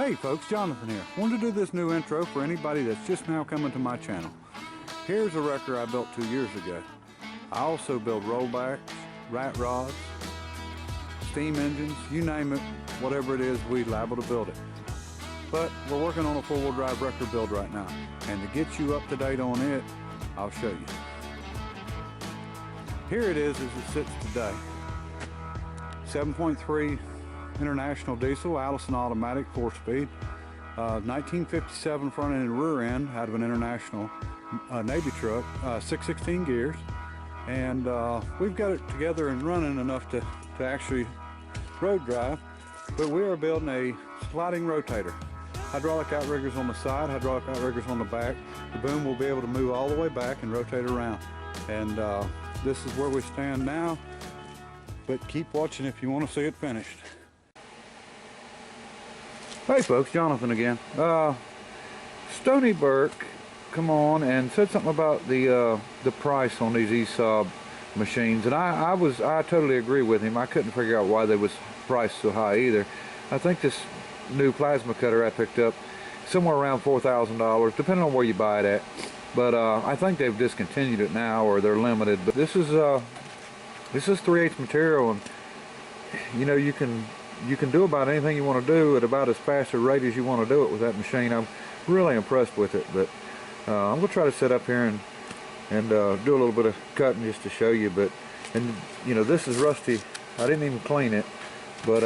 Hey folks, Jonathan here. Wanted to do this new intro for anybody that's just now coming to my channel. Here's a wrecker I built 2 years ago. I also build rollbacks, rat rods, steam engines, you name it, whatever it is, we liable to build it. But we're working on a four-wheel drive wrecker build right now. And to get you up to date on it, I'll show you. Here it is as it sits today. 7.3 International diesel, Allison automatic, 4-speed, 1957 front end and rear end out of an International Navy truck, 616 gears, and we've got it together and running enough to actually road drive. But we are building a sliding rotator, hydraulic outriggers on the side, hydraulic outriggers on the back. The boom will be able to move all the way back and rotate around, and this is where we stand now. But keep watching if you want to see it finished. Hey folks, Jonathan again. Stony Burke come on and said something about the price on these ESAB machines, and I totally agree with him. I couldn't figure out why they was priced so high either. I think this new plasma cutter I picked up somewhere around $4,000, depending on where you buy it at. But I think they've discontinued it now, or they're limited. But this is 3/8 material, and you know, you can do about anything you want to do at about as fast a rate as you want to do it with that machine. I'm really impressed with it. But I'm gonna try to sit up here and do a little bit of cutting just to show you. But you know, this is rusty. I didn't even clean it, but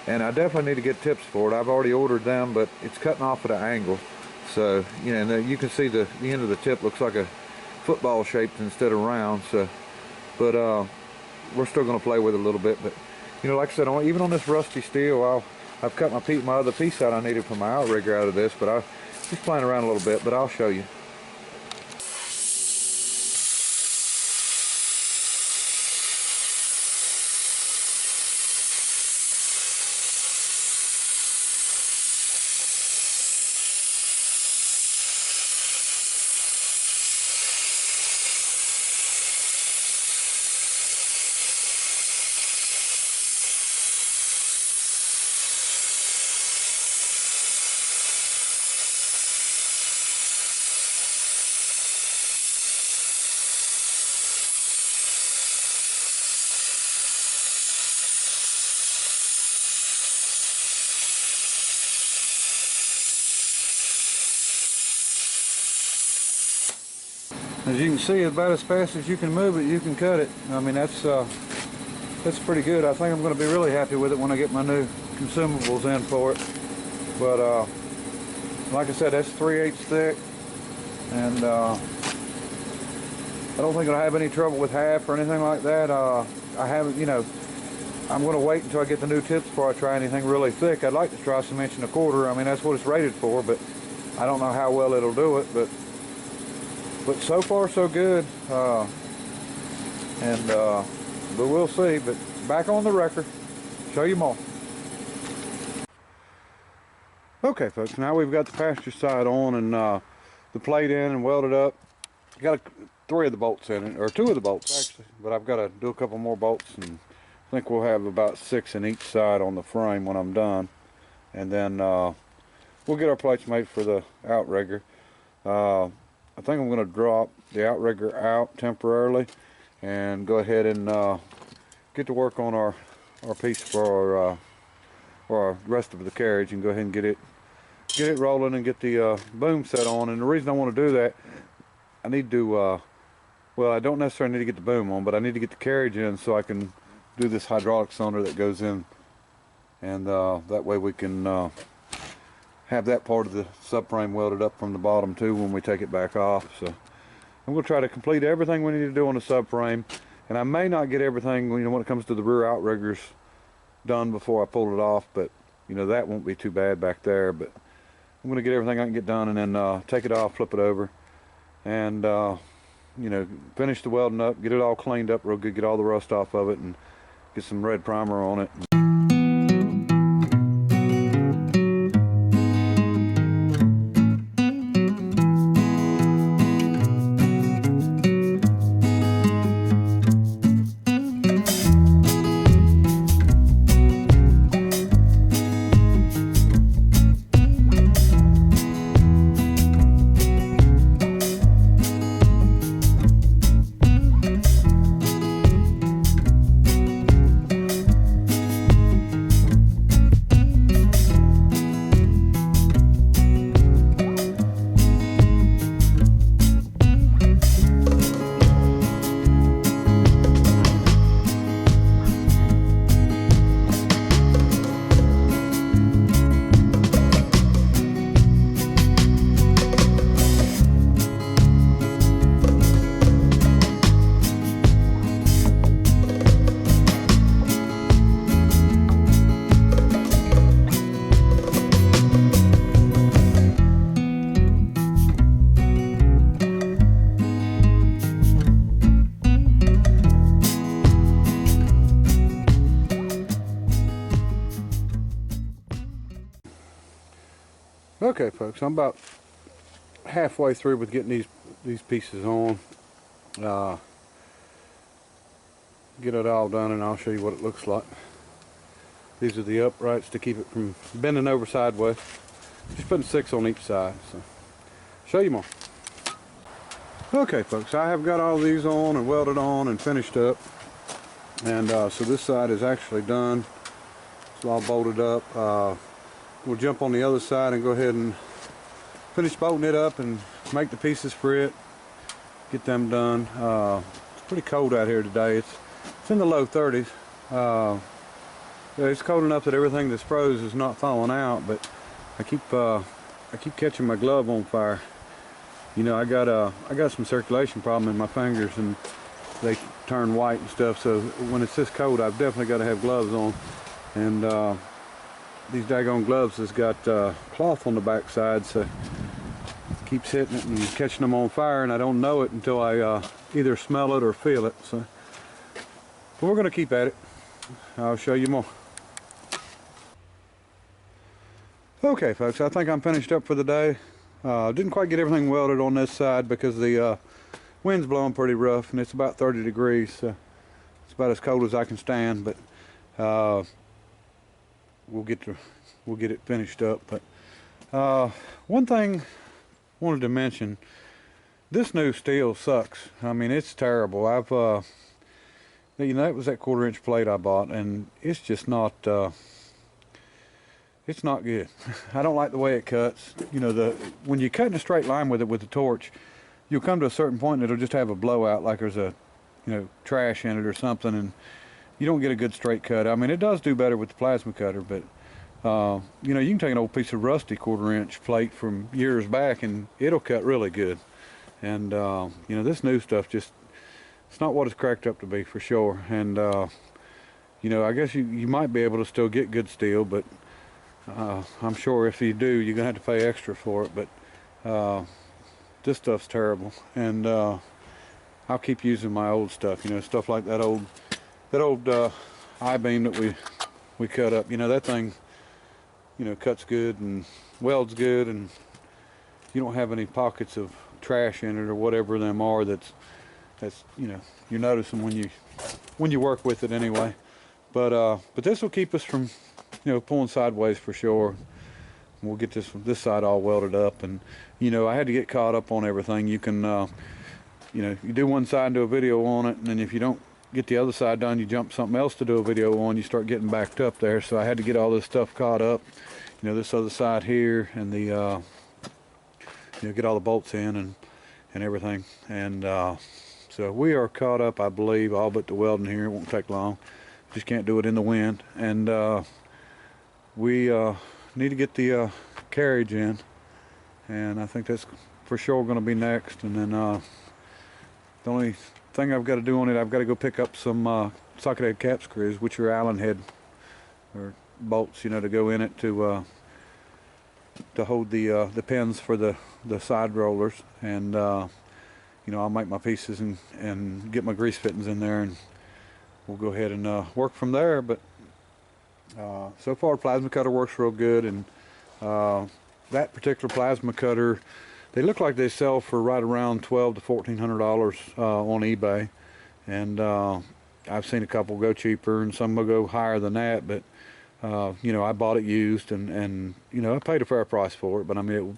and I definitely need to get tips for it. I've already ordered them, but it's cutting off at an angle. So you know, and you can see the end of the tip looks like a football shaped instead of round. So, but we're still gonna play with it a little bit. But you know, like I said, even on this rusty steel, I've cut my other piece out I needed for my outrigger out of this, but I'm just playing around a little bit, but I'll show you. As you can see, about as fast as you can move it, you can cut it. I mean, that's pretty good. I think I'm going to be really happy with it when I get my new consumables in for it. But like I said, that's 3/8 thick, and I don't think I'll have any trouble with half or anything like that. I haven't, you know, I'm going to wait until I get the new tips before I try anything really thick. I'd like to try some 1.25 inch. I mean, that's what it's rated for, but I don't know how well it'll do it. But so far so good, but we'll see. But back on the wrecker, show you more. Okay folks, now we've got the passenger side on and the plate in and welded up. Got 3 of the bolts in it, or 2 of the bolts actually, but I've got to do a couple more bolts, and I think we'll have about 6 in each side on the frame when I'm done. And then we'll get our plates made for the outrigger. I think I'm going to drop the outrigger out temporarily and go ahead and get to work on our piece for our rest of the carriage, and go ahead and get it rolling and get the boom set on. And the reason I want to do that, I need to well, I don't necessarily need to get the boom on, but I need to get the carriage in so I can do this hydraulic cylinder that goes in, and that way we can have that part of the subframe welded up from the bottom too when we take it back off. So I'm going to try to complete everything we need to do on the subframe, and I may not get everything, you know, when it comes to the rear outriggers done before I pull it off, but you know, that won't be too bad back there. But I'm going to get everything I can get done, and then take it off, flip it over, and you know, finish the welding up, get it all cleaned up real good, get all the rust off of it, and get some red primer on it. Okay, folks, I'm about halfway through with getting these pieces on. Get it all done, and I'll show you what it looks like. These are the uprights to keep it from bending over sideways. Just putting 6 on each side. So, show you more. Okay, folks, I have got all these on and welded on and finished up, and so this side is actually done. It's all bolted up. We'll jump on the other side and go ahead and finish bolting it up and make the pieces for it. Get them done. It's pretty cold out here today. It's in the low 30s. It's cold enough that everything that's froze is not thawing out, but I keep catching my glove on fire. You know, I got some circulation problem in my fingers, and they turn white and stuff. So when it's this cold, I've definitely got to have gloves on. And these daggone gloves has got cloth on the back side, so it keeps hitting it and catching them on fire, and I don't know it until I either smell it or feel it. So, but we're going to keep at it. I'll show you more. Okay, folks, I think I'm finished up for the day. Didn't quite get everything welded on this side because the wind's blowing pretty rough, and it's about 30 degrees, so it's about as cold as I can stand. But we'll get it finished up. But one thing I wanted to mention: this new steel sucks. I mean, it's terrible. You know, that was that 1/4-inch plate I bought, and it's just not. It's not good. I don't like the way it cuts. You know, when you cut in a straight line with it with the torch, you'll come to a certain point and it'll just have a blowout, like there's a, you know, trash in it or something, and you don't get a good straight cut. I mean, it does do better with the plasma cutter, but you know, you can take an old piece of rusty 1/4-inch plate from years back and it'll cut really good. And you know, this new stuff it's not what it's cracked up to be, for sure. And you know, I guess you might be able to still get good steel, but I'm sure if you do, you're gonna have to pay extra for it. But this stuff's terrible, and I'll keep using my old stuff. You know, stuff like that old I-beam that we cut up. You know, that thing, you know, cuts good and welds good, and you don't have any pockets of trash in it or whatever them are. That's you know, you're noticing when you work with it anyway. But this will keep us from, you know, pulling sideways for sure. We'll get this side all welded up, and you know, I had to get caught up on everything. You can you know, you do one side and do a video on it, and then if you don't get the other side done, you jump something else to do a video on, you start getting backed up there. So I had to get all this stuff caught up, you know, this other side here, and the you know, get all the bolts in and everything. And so we are caught up, I believe, all but the welding here. It won't take long. Just can't do it in the wind. And we need to get the carriage in, and I think that's for sure going to be next. And then the only thing I've got to do on it, I've got to go pick up some socket head cap screws, which are Allen head or bolts, you know, to go in it to hold the pins for the side rollers. And you know, I'll make my pieces and get my grease fittings in there, and we'll go ahead and work from there. But so far, plasma cutter works real good, and that particular plasma cutter, they look like they sell for right around $1,200 to $1,400 on eBay, and I've seen a couple go cheaper, and some will go higher than that. But you know, I bought it used, and you know, I paid a fair price for it. But I mean,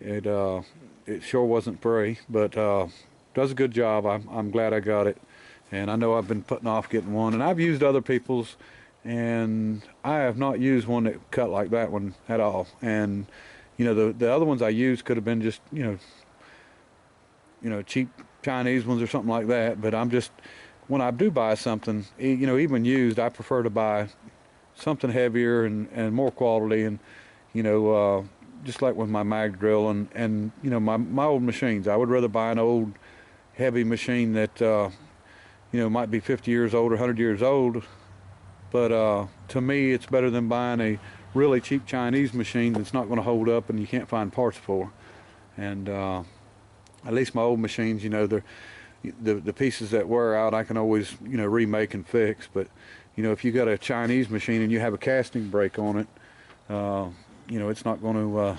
it sure wasn't free, but does a good job. I'm glad I got it, and I know I've been putting off getting one, and I've used other people's, and I have not used one that cut like that one at all. And you know, the other ones I used could have been just, you know, cheap Chinese ones or something like that. But I'm just, when I do buy something, you know, even used, I prefer to buy something heavier and more quality. And you know, just like with my mag drill and you know, my old machines, I would rather buy an old heavy machine that you know, might be 50 years old or 100 years old. But to me, it's better than buying a really cheap Chinese machine that's not going to hold up and you can't find parts for. And at least my old machines, you know, the pieces that wear out, I can always, you know, remake and fix. But you know, if you got a Chinese machine and you have a casting brake on it, you know, it's not going to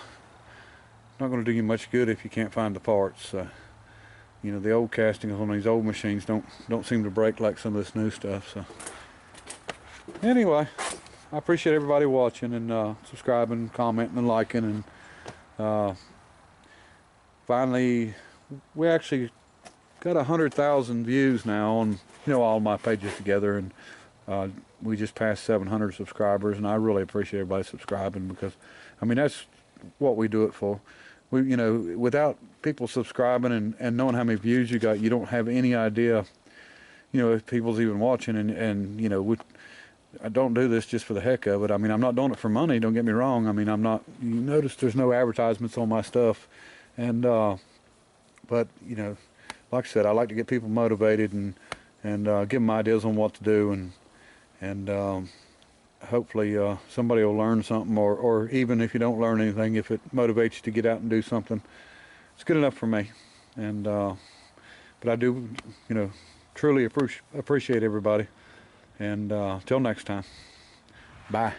not going to do you much good if you can't find the parts. You know, the old castings on these old machines don't seem to break like some of this new stuff. So anyway, I appreciate everybody watching and subscribing, commenting, and liking. And finally, we actually got 100,000 views now on, you know, all my pages together, and we just passed 700 subscribers, and I really appreciate everybody subscribing, because I mean, that's what we do it for. We, you know, without people subscribing and knowing how many views you got, you don't have any idea, you know, if people's even watching. And you know, I don't do this just for the heck of it. I mean, I'm not doing it for money, don't get me wrong. I mean, I'm not, you notice there's no advertisements on my stuff, and but you know, like I said, I like to get people motivated and give them ideas on what to do, and hopefully somebody will learn something, or even if you don't learn anything, if it motivates you to get out and do something, it's good enough for me. And but I do, you know, truly appreciate everybody. And till next time, bye.